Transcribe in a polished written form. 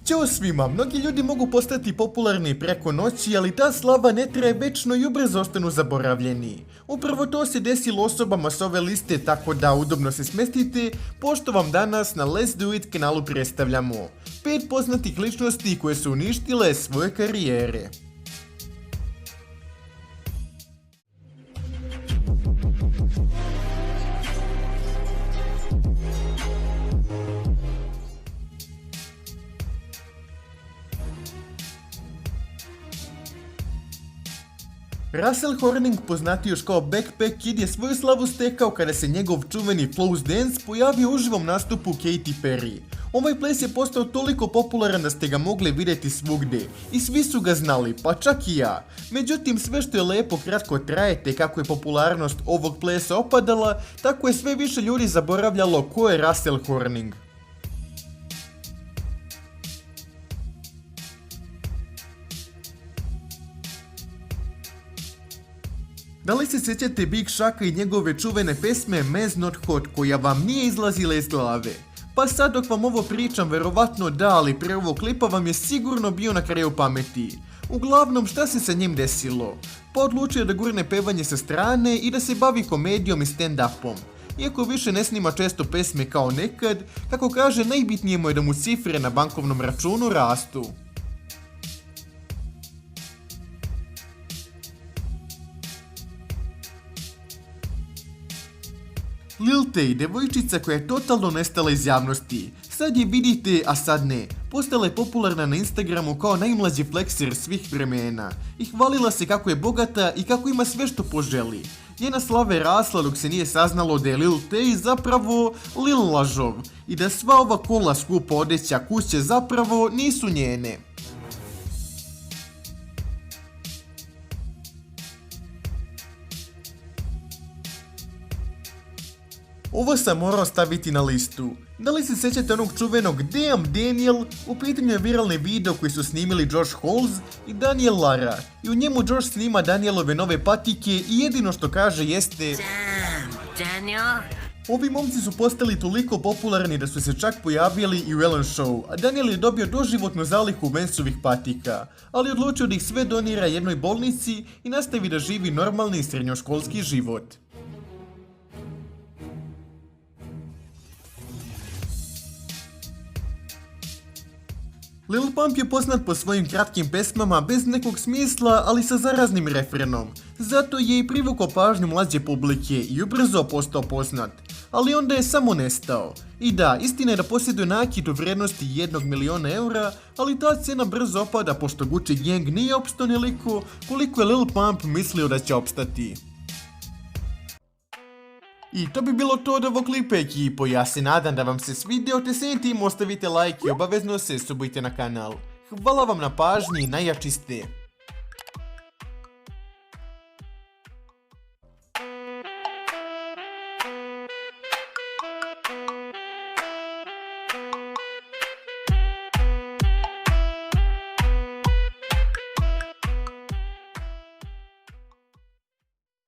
Ćao svima, mnogi ljudi mogu postati popularni preko noći, ali ta slava ne traje večno i ubrzo ostanu zaboravljeni. Upravo to se desilo osobama s ove liste, tako da udobno se smestite, pošto vam danas na Let's Do It kanalu predstavljamo 5 poznatih ličnosti koje su uništile svoje karijere. Russell Horning, poznati još kao Backpack Kid, je svoju slavu stekao kada se njegov čuveni Flows Dance pojavio u uživom nastupu Katy Perry. Ovaj ples je postao toliko popularan da ste ga mogli vidjeti svugdje i svi su ga znali, pa čak i ja. Međutim, sve što je lepo kratko traje, te kako je popularnost ovog plesa opadala, tako je sve više ljudi zaboravljalo ko je Russell Horning. Da li se sjećate Big Shaka i njegove čuvene pesme Man's Not Hot, koja vam nije izlazila iz glave? Pa sad dok vam ovo pričam, verovatno da, ali pre ovog klipa vam je sigurno bio na kraju pameti. Uglavnom, šta se sa njim desilo? Pa odlučio je da gurne pevanje sa strane i da se bavi komedijom i stand-upom. Iako više ne snima često pesme kao nekad, kako kaže, najbitnije mu je da mu cifre na bankovnom računu rastu. Lil Tay, devojčica koja je totalno nestala iz javnosti. Sad je vidite, a sad ne. Postala je popularna na Instagramu kao najmlađi flexer svih vremena. I hvalila se kako je bogata i kako ima sve što poželi. Njena slava je rasla dok se nije saznalo da je Lil Tay zapravo Lil lažov. I da sva ova cola, skupa odeća, kuće zapravo nisu njene. Ovo sam morao staviti na listu. Da li se sjećate onog čuvenog Damn Daniel? U pitanju je viralni video koji su snimili Josh Holes i Daniel Lara. I u njemu Josh snima Danielove nove patike i jedino što kaže jeste Damn, Daniel. Ovi momci su postali toliko popularni da su se čak pojavili i u Ellen Show, a Daniel je dobio doživotnu zalihu Vensovih patika, ali odlučio da ih sve donira jednoj bolnici i nastavi da živi normalni srednjoškolski život. Lil Pump je poznat po svojim kratkim pesmama bez nekog smisla, ali sa zaraznim refrenom. Zato je i privukao pažnju mlađe publike i ubrzo postao poznat. Ali onda je samo nestao. I da, istina je da posjeduje nakit u vrijednosti 1 miliona eura, ali ta cena brzo opada pošto Gucci Gang nije opstao neliko koliko je Lil Pump mislio da će opstati. I to bi bilo to od ovog klipa, ekipo. Ja se nadam da vam se svidio, te se tim ostavite like i obavezno se subite na kanal. Hvala vam na pažnji i najjači ste.